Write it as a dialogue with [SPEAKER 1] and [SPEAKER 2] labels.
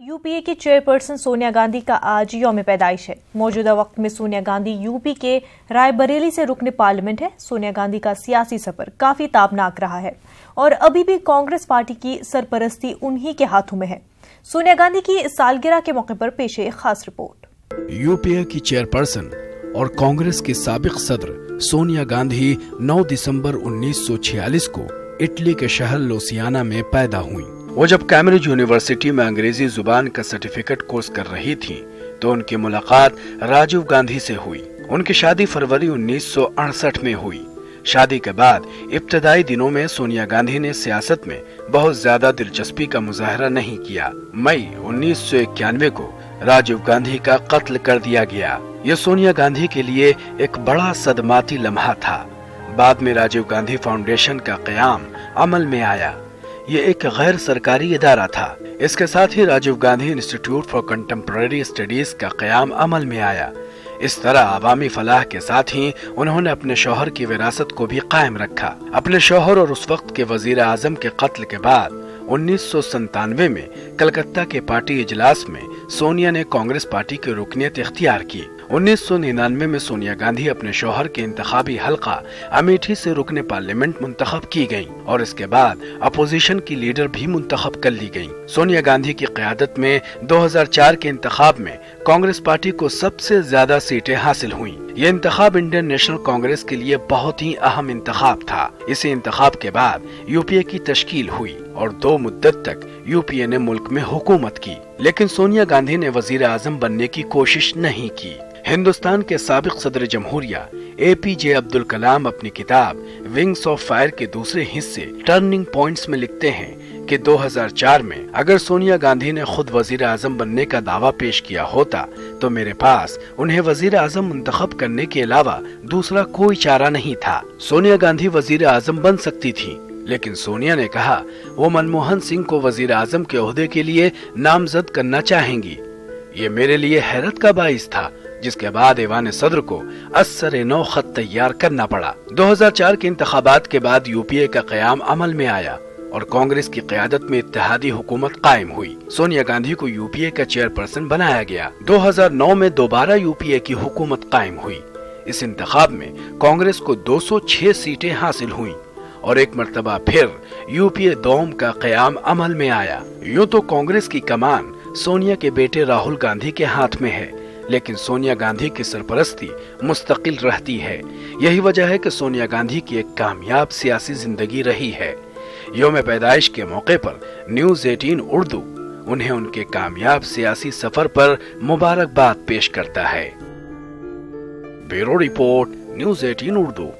[SPEAKER 1] UPA की chairperson Sonia Gandhi का आज यौम पैदाइश है। मौजूदा वक्त में सोनिया गांधी यूपी के रायबरेली से रुकने पार्लियामेंट है। सोनिया गांधी का सियासी सफर काफी ताबनाक रहा है और अभी भी कांग्रेस पार्टी की सरपरस्ती उन्हीं के हाथों में है। सोनिया गांधी की सालगिरह के मौके पर पेश है एक खास रिपोर्ट।
[SPEAKER 2] यूपीए की चेयरपर्सन और कांग्रेस की साबिक सदर सोनिया गांधी 9 दिसंबर 1946 को इटली के शहर लुसियाना में पैदा हुई। वो जब कैम्ब्रिज यूनिवर्सिटी में अंग्रेजी जुबान का सर्टिफिकेट कोर्स कर रही थी तो उनकी मुलाकात राजीव गांधी से हुई। उनकी शादी फरवरी 1968 में हुई। शादी के बाद इब्तदाई दिनों में सोनिया गांधी ने सियासत में बहुत ज्यादा दिलचस्पी का मुजाहरा नहीं किया। मई 1991 को राजीव गांधी का कत्ल कर दिया गया। यह सोनिया गांधी के लिए एक बड़ा सदमाती लम्हा था। बाद में राजीव गांधी फाउंडेशन का क़याम अमल में आया। ये एक गैर सरकारी इदारा था। इसके साथ ही Rajiv Gandhi institute for contemporary studies का क़याम अमल में आया। इस तरह अवामी फलाह के साथ ही उन्होंने अपने शौहर की विरासत को भी कायम रखा। अपने शौहर और उस वक्त के वजीर आजम के कत्ल के बाद 1997 में कलकत्ता के पार्टी इजलास में सोनिया ने कांग्रेस पार्टी की रुकनियत इख्तियार की। 1999 में सोनिया गांधी अपने शौहर के इंतखाबी हलका अमेठी से रुकने पार्लियामेंट मुंतखब की गयीं और इसके बाद अपोजिशन की लीडर भी मुंतखब कर ली गयीं। सोनिया गांधी की क़यादत में 2004 के इंतखाब में कांग्रेस पार्टी को सबसे ज्यादा सीटें हासिल हुईं। ये इंतखाब इंडियन नेशनल कांग्रेस के लिए बहुत ही अहम इंतखाब था। इसी इंतखाब के बाद यूपीए की तश्कील हुई और 2 मुद्दत तक यूपीए ने मुल्क में हुकूमत की। लेकिन सोनिया गांधी ने वजीर आजम बनने की कोशिश नहीं की। हिंदुस्तान के साबिक सदर जमहूरिया एपीजे अब्दुल कलाम अपनी किताब विंग्स ऑफ फायर के दूसरे हिस्से टर्निंग पॉइंट्स में लिखते हैं कि 2004 में अगर सोनिया गांधी ने खुद वजीर आजम बनने का दावा पेश किया होता तो मेरे पास उन्हें वजीर आजम मुंतखब करने के अलावा दूसरा कोई चारा नहीं था। सोनिया गांधी वजीर आजम बन सकती थी, लेकिन सोनिया ने कहा वो मनमोहन सिंह को वजीर आजम के ओहदे के लिए नामजद करना चाहेंगी। ये मेरे लिए हैरत का बाइस था, जिसके बाद ऐवान सदर को असर नौ खत तैयार करना पड़ा। 2004 के इंतखाबात के बाद यूपीए का क़याम अमल में आया और कांग्रेस की क़यादत में इत्तेहादी हुकूमत कायम हुई। सोनिया गांधी को यूपीए का चेयरपर्सन बनाया गया। 2009 में दोबारा यूपीए की हुकूमत कायम हुई। इस इंतखाब में कांग्रेस को 206 सीटें हासिल हुई और एक मर्तबा फिर यूपीए दोम का क़याम अमल में आया। यूँ तो कांग्रेस की कमान सोनिया के बेटे राहुल गांधी के हाथ में है, लेकिन सोनिया गांधी की सरपरस्ती मुस्तकिल रहती है। यही वजह है कि सोनिया गांधी की एक कामयाब सियासी जिंदगी रही है। यौम पैदाइश के मौके पर न्यूज़ 18 उर्दू उन्हें उनके कामयाब सियासी सफर पर मुबारकबाद पेश करता है। Bureau report, news 18 Urdu.